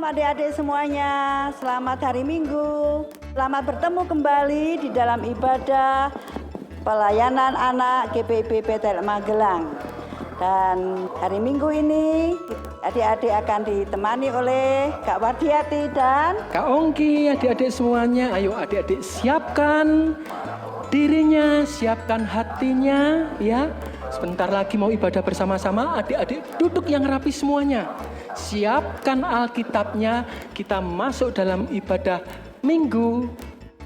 adik-adik semuanya, selamat hari Minggu. Selamat bertemu kembali di dalam ibadah pelayanan anak GPIB Bethel Magelang. Dan hari Minggu ini adik-adik akan ditemani oleh Kak Wardiati dan Kak Ongki. Adik-adik semuanya, ayo adik-adik siapkan dirinya, siapkan hatinya ya. Sebentar lagi mau ibadah bersama-sama, adik-adik duduk yang rapi semuanya. Siapkan Alkitabnya, kita masuk dalam ibadah Minggu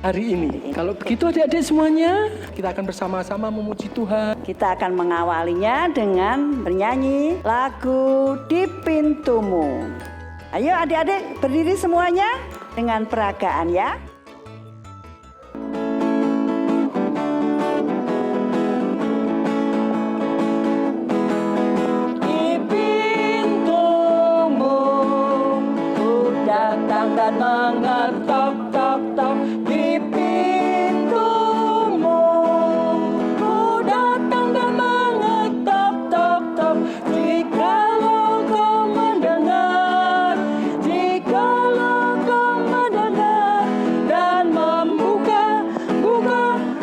hari ini. Kalau begitu adik-adik semuanya, kita akan bersama-sama memuji Tuhan. kita akan mengawalinya dengan bernyanyi lagu Di Pintumu. Ayo adik-adik berdiri semuanya dengan peragaan ya. Dan mengetok tok tok di pintumu, ku datang dan mengetok tok tok. Jikalau kau mendengar, jikalau kau mendengar dan membuka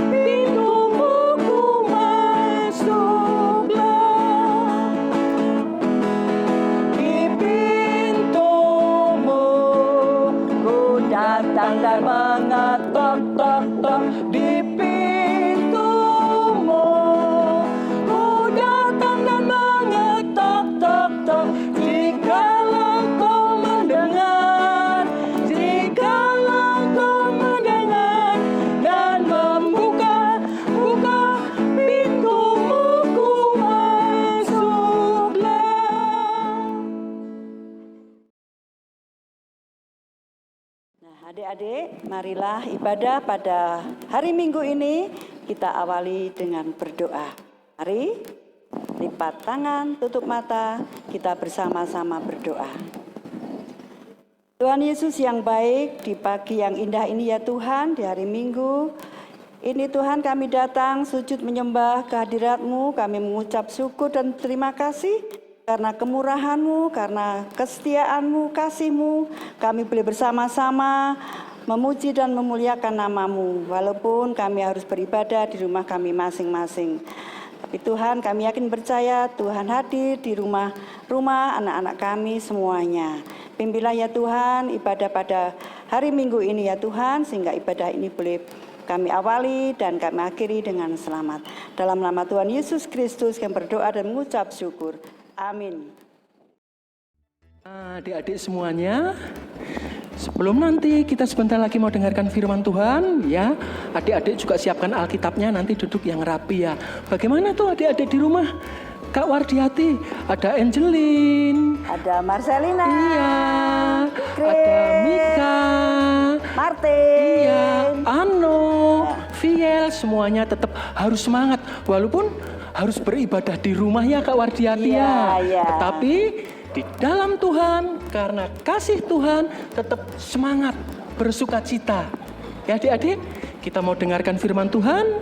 pintumu, ku masuklah di pintumu. Datang dan mengetok tok tok di pintumu, ku datang dan mengetok tok tok. Jikalau kau mendengar, jikalau kau mendengar dan membuka pintumu, ku masuklah. Adik-adik, marilah ibadah pada hari Minggu ini kita awali dengan berdoa. Mari lipat tangan, tutup mata, kita bersama-sama berdoa. Tuhan Yesus yang baik, di pagi yang indah ini ya Tuhan, di hari Minggu ini Tuhan kami datang sujud menyembah kehadirat-Mu, kami mengucap syukur dan terima kasih karena kemurahan-Mu, karena kesetiaan-Mu, kasih-Mu, kami boleh bersama-sama memuji dan memuliakan nama-Mu. Walaupun kami harus beribadah di rumah kami masing-masing. Tapi Tuhan, kami yakin percaya Tuhan hadir di rumah anak-anak kami semuanya. Pimpinlah ya Tuhan ibadah pada hari Minggu ini ya Tuhan, sehingga ibadah ini boleh kami awali dan kami akhiri dengan selamat. Dalam nama Tuhan Yesus Kristus yang berdoa dan mengucap syukur. Amin. Adik-adik semuanya, sebelum nanti kita sebentar lagi mau dengarkan firman Tuhan ya, adik-adik juga siapkan Alkitabnya, nanti duduk yang rapi ya. Bagaimana tuh adik-adik di rumah? Kak Wardiati, ada Angelin, ada Marcelina, iya, Chris, ada Mika, Martin, iya, Ano, Viel, semuanya tetap harus semangat walaupun harus beribadah di rumah ya Kak Wardiati ya. Tetapi di dalam Tuhan, karena kasih Tuhan, tetap semangat, bersukacita. Ya adik-adik, kita mau dengarkan firman Tuhan,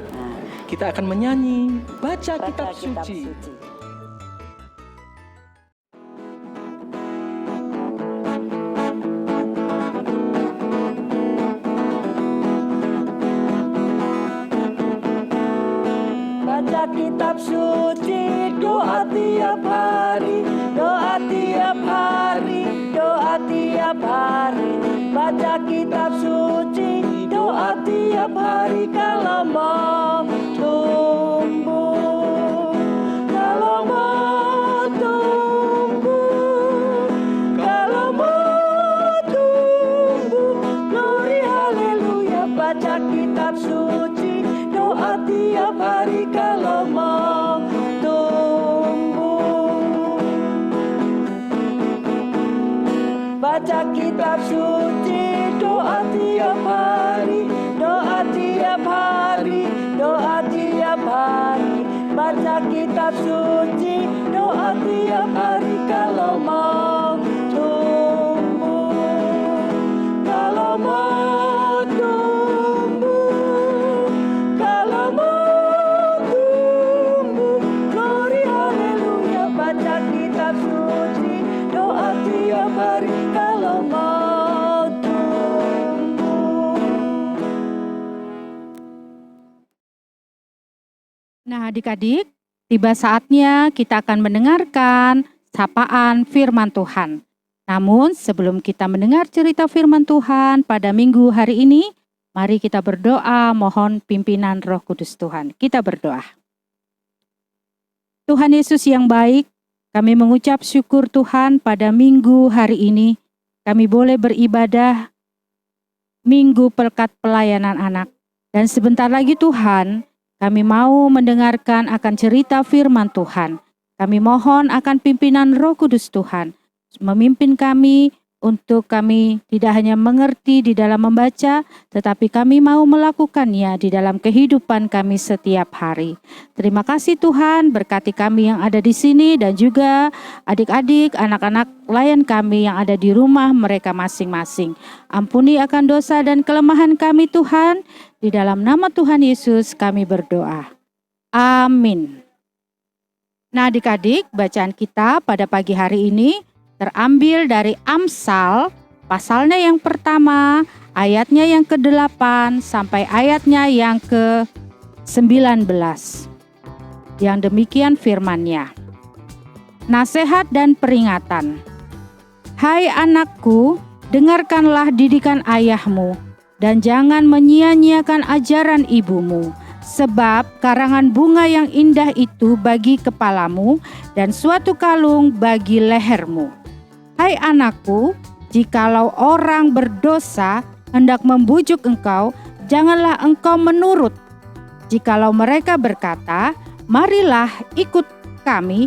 kita akan menyanyi, baca kitab suci. Baca kitab suci, doa tiap hari, doa tiap hari, doa tiap hari. Baca kitab suci, doa tiap hari kalau mau tumbuh, kalau mau tumbuh, kalau mau tumbuh. Glory haleluya, baca kitab suci, doa tiap hari kalau mau tumbuh. Baca kitab suci, doa tiap hari, doa tiap hari, doa tiap hari. Baca kitab suci, doa tiap hari kalau mau tumbuh, kalau mau tumbuh, kalau mau tumbuh. Glory haleluya, baca kitab suci, doa tiap hari kalau mau Nah, adik-adik, tiba saatnya kita akan mendengarkan sapaan firman Tuhan. Namun, sebelum kita mendengar cerita firman Tuhan pada minggu hari ini, mari kita berdoa mohon pimpinan Roh Kudus Tuhan. Kita berdoa. Tuhan Yesus yang baik, kami mengucap syukur Tuhan pada minggu hari ini. Kami boleh beribadah minggu Pelkat Pelayanan Anak. Dan sebentar lagi Tuhan, kami mau mendengarkan akan cerita firman Tuhan. Kami mohon akan pimpinan Roh Kudus Tuhan, memimpin kami untuk kami tidak hanya mengerti di dalam membaca, tetapi kami mau melakukannya di dalam kehidupan kami setiap hari. Terima kasih Tuhan, berkati kami yang ada di sini dan juga adik-adik, anak-anak layan kami yang ada di rumah mereka masing-masing. Ampuni akan dosa dan kelemahan kami Tuhan, di dalam nama Tuhan Yesus kami berdoa. Amin. Nah adik-adik, bacaan kita pada pagi hari ini terambil dari Amsal, pasalnya yang pertama, ayatnya yang ke-8 sampai ayatnya yang ke-19. Yang demikian firman-Nya. Nasihat dan peringatan. Hai anakku, dengarkanlah didikan ayahmu, dan jangan menyia-nyiakan ajaran ibumu. Sebab karangan bunga yang indah itu bagi kepalamu, dan suatu kalung bagi lehermu. Hai anakku, jikalau orang berdosa hendak membujuk engkau, janganlah engkau menurut. Jikalau mereka berkata, marilah ikut kami,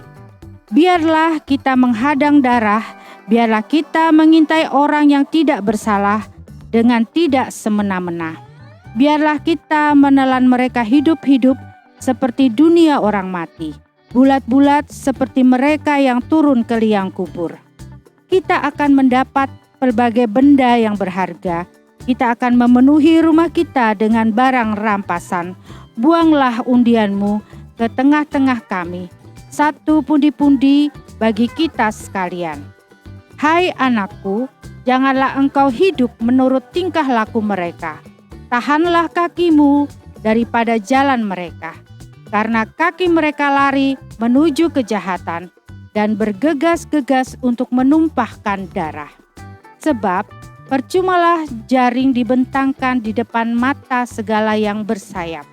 biarlah kita menghadang darah, biarlah kita mengintai orang yang tidak bersalah dengan tidak semena-mena. Biarlah kita menelan mereka hidup-hidup seperti dunia orang mati, bulat-bulat seperti mereka yang turun ke liang kubur. Kita akan mendapat berbagai benda yang berharga. Kita akan memenuhi rumah kita dengan barang rampasan. Buanglah undianmu ke tengah-tengah kami, satu pundi-pundi bagi kita sekalian. Hai anakku, janganlah engkau hidup menurut tingkah laku mereka. Tahanlah kakimu daripada jalan mereka, karena kaki mereka lari menuju kejahatan dan bergegas-gegas untuk menumpahkan darah. Sebab percumalah jaring dibentangkan di depan mata segala yang bersayap,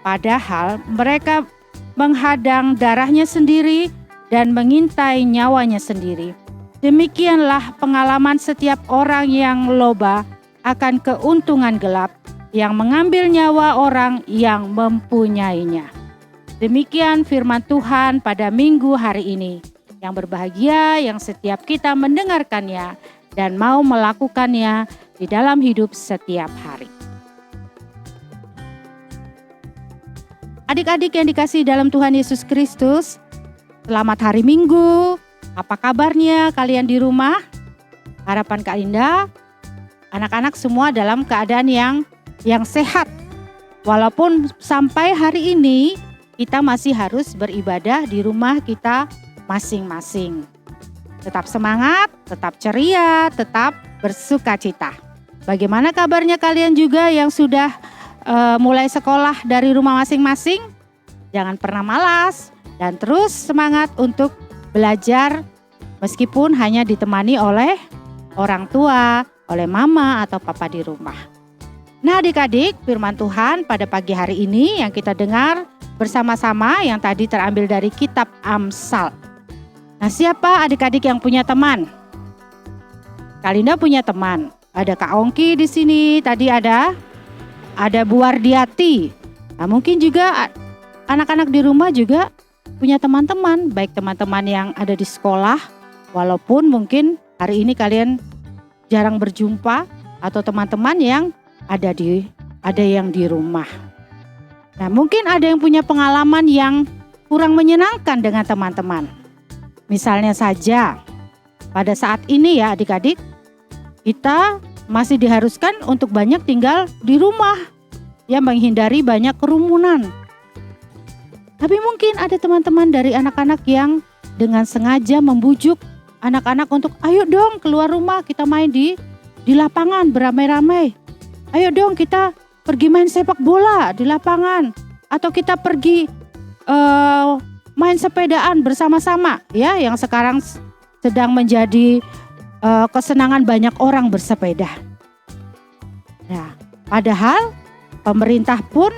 padahal mereka menghadang darahnya sendiri dan mengintai nyawanya sendiri. Demikianlah pengalaman setiap orang yang loba akan keuntungan gelap, yang mengambil nyawa orang yang mempunyainya. Demikian firman Tuhan pada minggu hari ini. Yang berbahagia yang setiap kita mendengarkannya dan mau melakukannya di dalam hidup setiap hari. Adik-adik yang dikasihi dalam Tuhan Yesus Kristus, selamat hari Minggu. Apa kabarnya kalian di rumah? Harapan Kak Linda, anak-anak semua dalam keadaan yang sehat. Walaupun sampai hari ini kita masih harus beribadah di rumah kita masing-masing. Tetap semangat, tetap ceria, tetap bersukacita. Bagaimana kabarnya kalian juga yang sudah mulai sekolah dari rumah masing-masing? Jangan pernah malas dan terus semangat untuk belajar meskipun hanya ditemani oleh orang tua, oleh mama atau papa di rumah. Nah adik-adik, firman Tuhan pada pagi hari ini yang kita dengar bersama-sama yang tadi terambil dari kitab Amsal. Nah siapa adik-adik yang punya teman? Kalinda punya teman. Ada Kak Ongki di sini, tadi ada Bu Wardiati. Nah mungkin juga anak-anak di rumah juga punya teman-teman, baik teman-teman yang ada di sekolah, walaupun mungkin hari ini kalian jarang berjumpa, atau teman-teman yang ada yang di rumah. Nah mungkin ada yang punya pengalaman yang kurang menyenangkan dengan teman-teman. Misalnya saja, pada saat ini ya adik-adik, kita masih diharuskan untuk banyak tinggal di rumah, ya menghindari banyak kerumunan. Tapi mungkin ada teman-teman dari anak-anak yang dengan sengaja membujuk anak-anak untuk ayo dong keluar rumah, kita main di lapangan beramai-ramai. Ayo dong kita pergi main sepak bola di lapangan. Atau kita pergi main sepedaan bersama-sama ya, yang sekarang sedang menjadi kesenangan banyak orang bersepeda. Nah, padahal pemerintah pun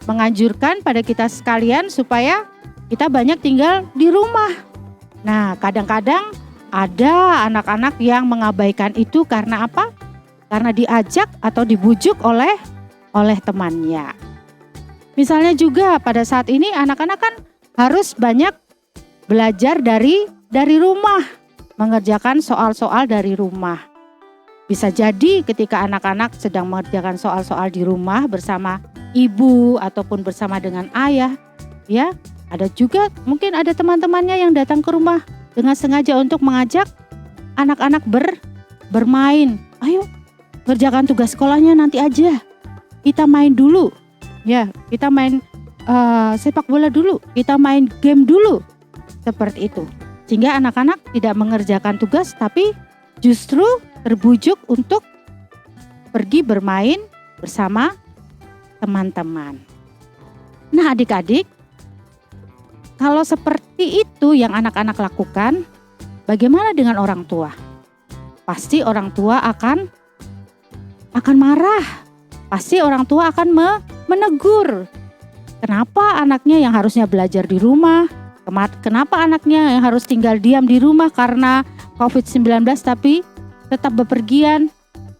menganjurkan pada kita sekalian supaya kita banyak tinggal di rumah. Nah, kadang-kadang ada anak-anak yang mengabaikan itu karena apa? Karena diajak atau dibujuk oleh temannya. Misalnya juga pada saat ini anak-anak kan harus banyak belajar dari rumah, mengerjakan soal-soal dari rumah. Bisa jadi ketika anak-anak sedang mengerjakan soal-soal di rumah bersama ibu ataupun bersama dengan ayah, ya, ada juga mungkin ada teman-temannya yang datang ke rumah dengan sengaja untuk mengajak anak-anak bermain. Ayo, kerjakan tugas sekolahnya nanti aja. Kita main dulu. Ya, kita main sepak bola dulu, kita main game dulu. Seperti itu. Sehingga anak-anak tidak mengerjakan tugas tapi justru terbujuk untuk pergi bermain bersama teman-teman. Nah, adik-adik, kalau seperti itu yang anak-anak lakukan, bagaimana dengan orang tua? Pasti orang tua akan marah. Pasti orang tua akan menegur. Kenapa anaknya yang harusnya belajar di rumah? Kenapa anaknya yang harus tinggal diam di rumah karena COVID-19 tapi tetap bepergian?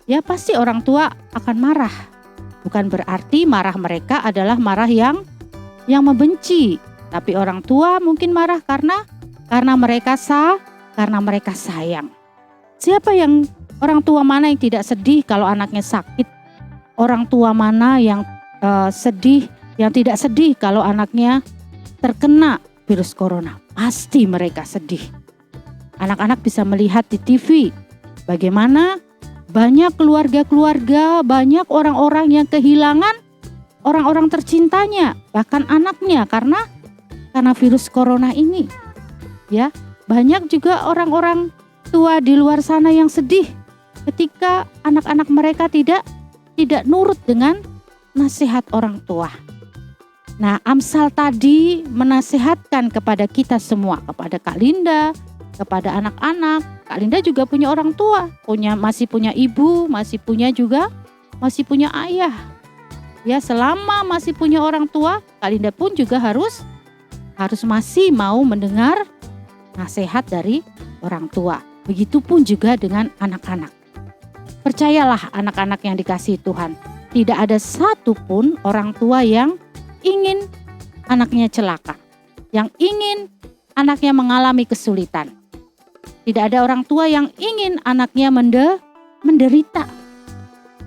Ya, pasti orang tua akan marah. Bukan berarti marah mereka adalah marah yang membenci. Tapi orang tua mungkin marah karena mereka sayang. Siapa orang tua mana yang tidak sedih kalau anaknya sakit? Orang tua mana yang tidak sedih kalau anaknya terkena virus corona? Pasti mereka sedih. Anak-anak bisa melihat di TV bagaimana banyak keluarga-keluarga, banyak orang-orang yang kehilangan orang-orang tercintanya, bahkan anaknya karena virus corona ini. Ya, banyak juga orang-orang tua di luar sana yang sedih ketika anak-anak mereka tidak nurut dengan nasihat orang tua. Nah, Amsal tadi menasihatkan kepada kita semua, kepada Kak Linda, kepada anak-anak. Kak Linda juga punya orang tua, masih punya ibu, masih punya ayah. Ya, selama masih punya orang tua, Kak Linda pun juga harus masih mau mendengar nasihat dari orang tua. Begitupun juga dengan anak-anak. Percayalah anak-anak yang dikasihi Tuhan, tidak ada satupun orang tua yang ingin anaknya celaka, yang ingin anaknya mengalami kesulitan. Tidak ada orang tua yang ingin anaknya menderita.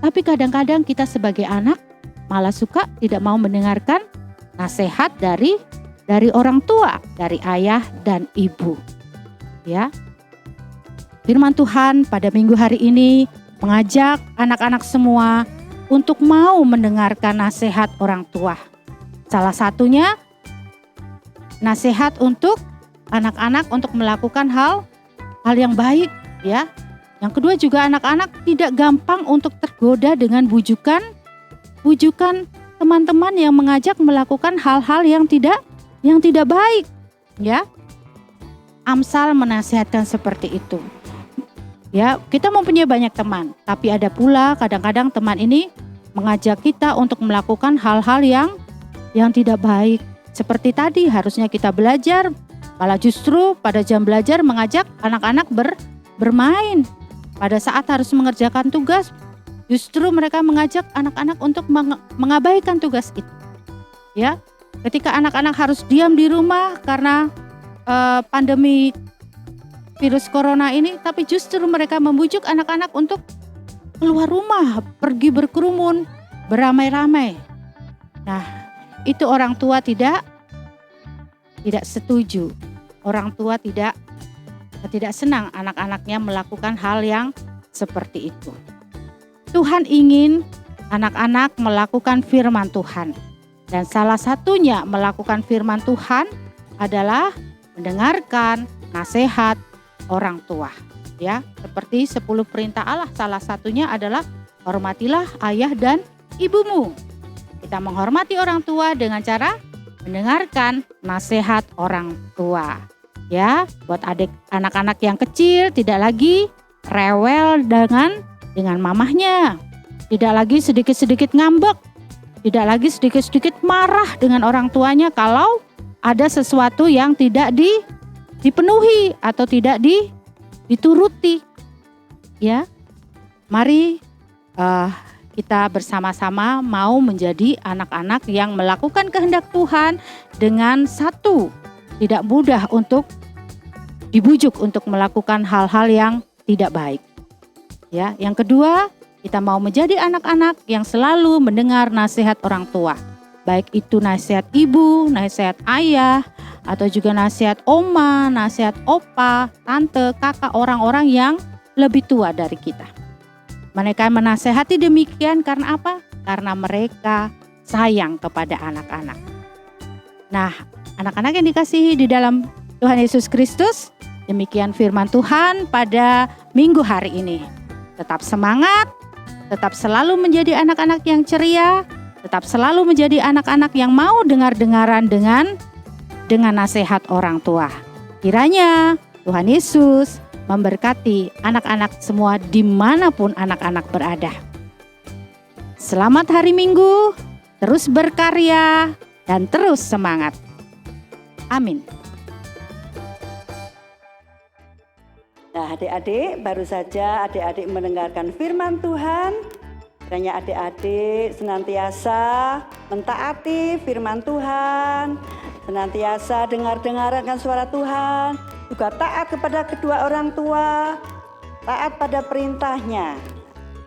Tapi kadang-kadang kita sebagai anak malah suka tidak mau mendengarkan nasihat dari orang tua, dari ayah dan ibu. Ya. Firman Tuhan pada minggu hari ini mengajak anak-anak semua untuk mau mendengarkan nasihat orang tua. Salah satunya nasihat untuk anak-anak untuk melakukan hal yang baik, ya. Yang kedua juga anak-anak tidak gampang untuk tergoda dengan bujukan teman-teman yang mengajak melakukan hal-hal yang tidak baik, ya. Amsal menasihatkan seperti itu. Ya, kita mempunyai banyak teman, tapi ada pula kadang-kadang teman ini mengajak kita untuk melakukan hal-hal yang tidak baik. Seperti tadi harusnya kita belajar, malah justru pada jam belajar mengajak anak-anak bermain. Pada saat harus mengerjakan tugas, justru mereka mengajak anak-anak untuk mengabaikan tugas itu. Ya, ketika anak-anak harus diam di rumah karena pandemi virus corona ini, tapi justru mereka membujuk anak-anak untuk keluar rumah, pergi berkerumun, beramai-ramai. Nah, itu orang tua tidak setuju. Orang tua tidak senang anak-anaknya melakukan hal yang seperti itu. Tuhan ingin anak-anak melakukan firman Tuhan. Dan salah satunya melakukan firman Tuhan adalah mendengarkan nasihat orang tua, ya, seperti 10 perintah Allah. Salah satunya adalah hormatilah ayah dan ibumu. Kita menghormati orang tua dengan cara mendengarkan nasihat orang tua. Ya, buat anak-anak yang kecil tidak lagi rewel dengan mamahnya. Tidak lagi sedikit-sedikit ngambek. Tidak lagi sedikit-sedikit marah dengan orang tuanya kalau ada sesuatu yang tidak dipenuhi atau tidak dituruti. Ya, mari kita bersama-sama mau menjadi anak-anak yang melakukan kehendak Tuhan dengan satu, tidak mudah untuk dibujuk untuk melakukan hal-hal yang tidak baik. Ya, yang kedua, kita mau menjadi anak-anak yang selalu mendengar nasihat orang tua. Baik itu nasihat ibu, nasihat ayah, atau juga nasihat oma, nasihat opa, tante, kakak, orang-orang yang lebih tua dari kita. Mereka menasehati demikian karena apa? Karena mereka sayang kepada anak-anak. Nah, anak-anak yang dikasihi di dalam Tuhan Yesus Kristus, demikian firman Tuhan pada minggu hari ini. Tetap semangat, tetap selalu menjadi anak-anak yang ceria, tetap selalu menjadi anak-anak yang mau dengar-dengaran dengan nasihat orang tua. Kiranya Tuhan Yesus memberkati anak-anak semua dimanapun anak-anak berada. Selamat hari Minggu, terus berkarya dan terus semangat. Amin. Nah, adik-adik, baru saja adik-adik mendengarkan firman Tuhan. Kiranya adik-adik senantiasa mentaati firman Tuhan, senantiasa dengar-dengarkan suara Tuhan, juga taat kepada kedua orang tua, taat pada perintahnya.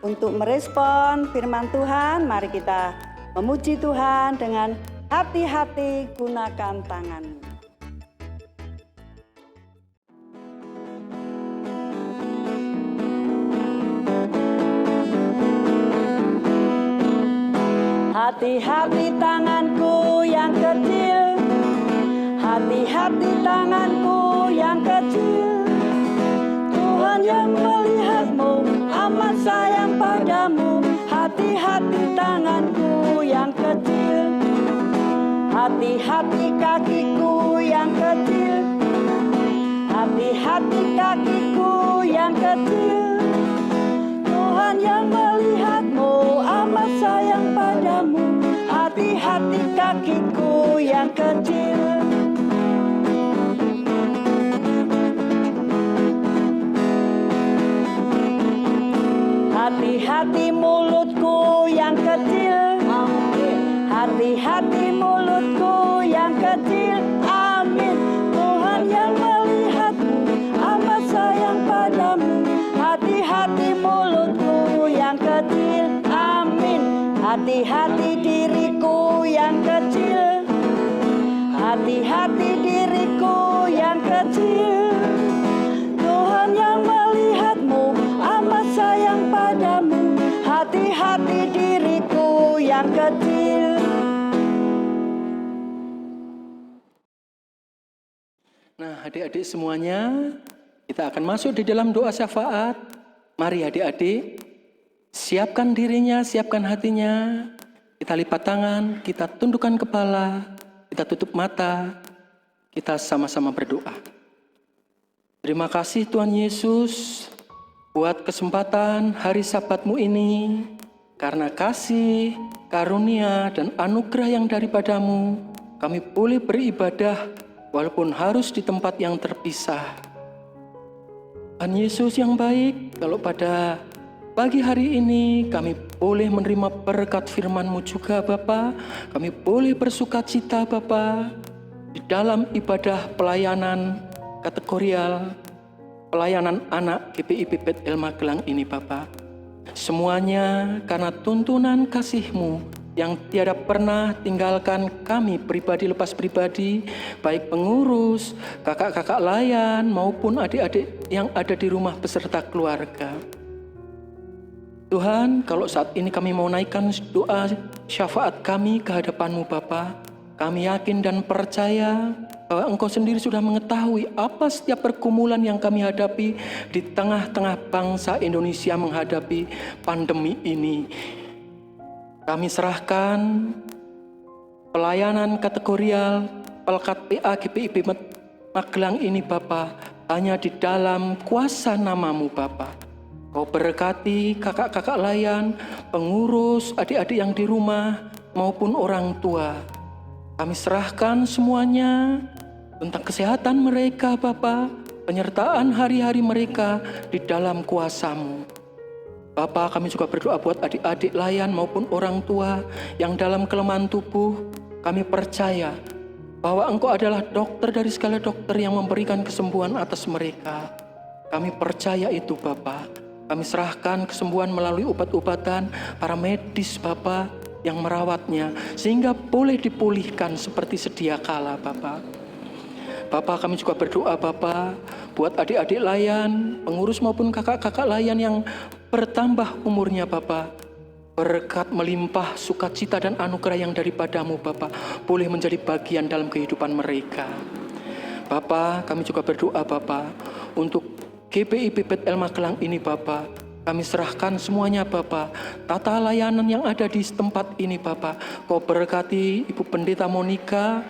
Untuk merespon firman Tuhan, mari kita memuji Tuhan dengan hati-hati gunakan tanganmu. Hati-hati tanganku yang kecil, hati-hati tanganku yang kecil. Tuhan yang melihatmu, amat sayang padamu. Hati-hati tanganku yang kecil, hati-hati kakiku yang kecil, hati-hati kakiku yang kecil. Tuhan yang melihatmu, amat sayang padamu. Hati-hati kakiku yang kecil. Hati-hati mulutku yang kecil, hati-hati mulutku yang kecil. Amin. Tuhan yang melihatmu, amat sayang padamu. Hati-hati mulutku yang kecil. Amin. Hati-hati diriku yang kecil, hati-hati diriku yang kecil. Tuhan yang melihatmu, amat sayang padamu. Hati-hati diriku yang kecil. Nah, adik-adik semuanya, kita akan masuk di dalam doa syafaat. Mari adik-adik, siapkan dirinya, siapkan hatinya. Kita lipat tangan, kita tundukkan kepala, kita tutup mata, kita sama-sama berdoa. Terima kasih Tuhan Yesus buat kesempatan hari Sabatmu ini. Karena kasih, karunia, dan anugerah yang daripadamu, kami boleh beribadah walaupun harus di tempat yang terpisah. Tuhan Yesus yang baik, kalau pada pagi hari ini kami boleh menerima berkat firman-Mu juga Bapa. Kami boleh bersukacita Bapa di dalam ibadah pelayanan kategorial, pelayanan anak GPI Pipet El Magelang ini Bapa. Semuanya karena tuntunan kasih-Mu yang tiada pernah tinggalkan kami pribadi lepas pribadi, baik pengurus, kakak-kakak layan maupun adik-adik yang ada di rumah beserta keluarga. Tuhan, kalau saat ini kami mau naikkan doa syafaat kami ke hadapan-Mu Bapa, kami yakin dan percaya bahwa Engkau sendiri sudah mengetahui apa setiap pergumulan yang kami hadapi di tengah-tengah bangsa Indonesia menghadapi pandemi ini. Kami serahkan pelayanan kategorial Pelkat PA GPIB Magelang ini Bapa, hanya di dalam kuasa nama-Mu Bapa. Kau berkati kakak-kakak layan, pengurus, adik-adik yang di rumah maupun orang tua. Kami serahkan semuanya tentang kesehatan mereka Bapa, penyertaan hari-hari mereka di dalam kuasa-Mu. Bapa, kami juga berdoa buat adik-adik layan maupun orang tua yang dalam kelemahan tubuh. Kami percaya bahwa Engkau adalah dokter dari segala dokter yang memberikan kesembuhan atas mereka. Kami percaya itu Bapa. Kami serahkan kesembuhan melalui obat-obatan para medis Bapa yang merawatnya, sehingga boleh dipulihkan seperti sedia kala Bapa. Bapa, kami juga berdoa Bapa buat adik-adik layan, pengurus maupun kakak-kakak layan yang bertambah umurnya Bapa. Berkat melimpah sukacita dan anugerah yang daripada-Mu Bapa boleh menjadi bagian dalam kehidupan mereka. Bapa, kami juga berdoa Bapa untuk GPIB Bethel Magelang ini Bapa. Kami serahkan semuanya Bapa, tata layanan yang ada di tempat ini Bapa. Kau berkati Ibu Pendeta Monica,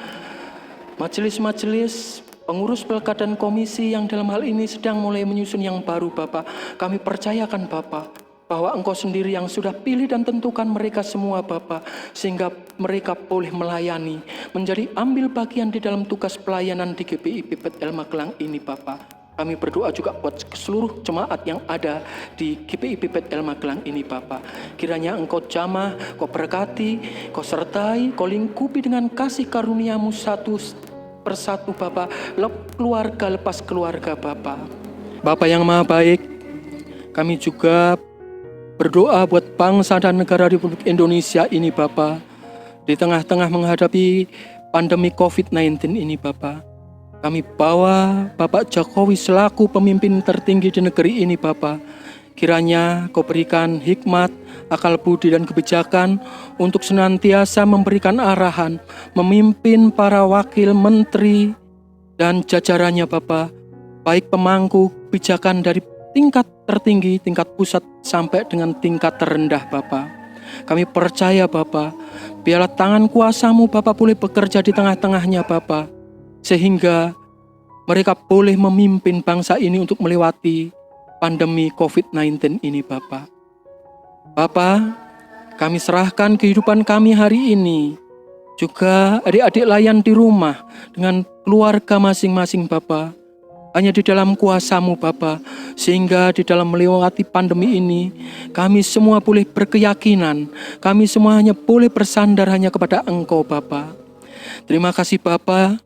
majelis-majelis, pengurus pelkat dan komisi yang dalam hal ini sedang mulai menyusun yang baru Bapa. Kami percayakan Bapa bahwa Engkau sendiri yang sudah pilih dan tentukan mereka semua Bapa, sehingga mereka boleh melayani, menjadi ambil bagian di dalam tugas pelayanan di GPIB Bethel Magelang ini Bapa. Kami berdoa juga buat seluruh jemaat yang ada di GPIB Bethel Magelang ini Bapa. Kiranya Engkau jamah, Kau berkati, Kau sertai, Kau lingkupi dengan kasih karunia-Mu satu persatu Bapa, keluarga lepas keluarga Bapa. Bapa yang Maha Baik, kami juga berdoa buat bangsa dan negara Republik Indonesia ini Bapa. Di tengah-tengah menghadapi pandemi COVID-19 ini Bapa, kami bawa Bapak Jokowi selaku pemimpin tertinggi di negeri ini Bapa. Kiranya Kau berikan hikmat, akal budi dan kebijakan untuk senantiasa memberikan arahan, memimpin para wakil menteri dan jajarannya Bapa, baik pemangku kebijakan dari tingkat tertinggi, tingkat pusat sampai dengan tingkat terendah Bapa. Kami percaya Bapa, biarlah tangan kuasa-Mu Bapa boleh bekerja di tengah-tengahnya Bapa, sehingga mereka boleh memimpin bangsa ini untuk melewati pandemi COVID-19 ini Bapa. Bapa, kami serahkan kehidupan kami hari ini, juga adik-adik layan di rumah dengan keluarga masing-masing Bapa, hanya di dalam kuasa-Mu Bapa, sehingga di dalam melewati pandemi ini kami semua boleh berkeyakinan, kami semua hanya boleh bersandar hanya kepada Engkau Bapa. Terima kasih Bapa,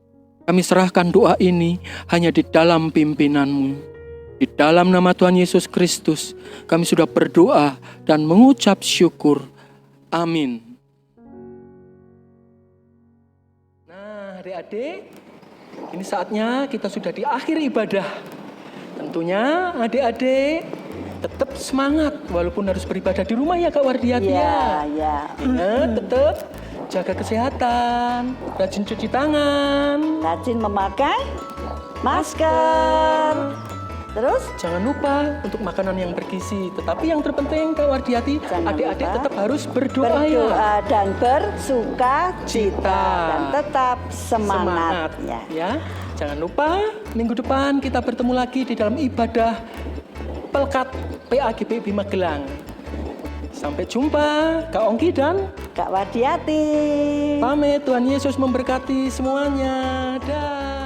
kami serahkan doa ini hanya di dalam pimpinan-Mu. Di dalam nama Tuhan Yesus Kristus kami sudah berdoa dan mengucap syukur. Amin. Nah adik-adik, ini saatnya kita sudah di akhir ibadah. Tentunya adik-adik tetap semangat walaupun harus beribadah di rumah ya Kak Wardiati ya. Ingat tetap jaga kesehatan, rajin cuci tangan, Rajin memakai masker. Terus jangan lupa untuk makanan yang bergizi. Tetapi yang terpenting Kak Wardiati, Jangan adik-adik lupa tetap harus berdoa ya. berdoa dan bersuka cita Cita. dan tetap semangat, ya. Jangan lupa minggu depan kita bertemu lagi di dalam ibadah Pelkat PA GPIB Magelang. Sampai jumpa Kak Ongki dan Kak Wardiati. pamit. Tuhan Yesus memberkati semuanya. Dah.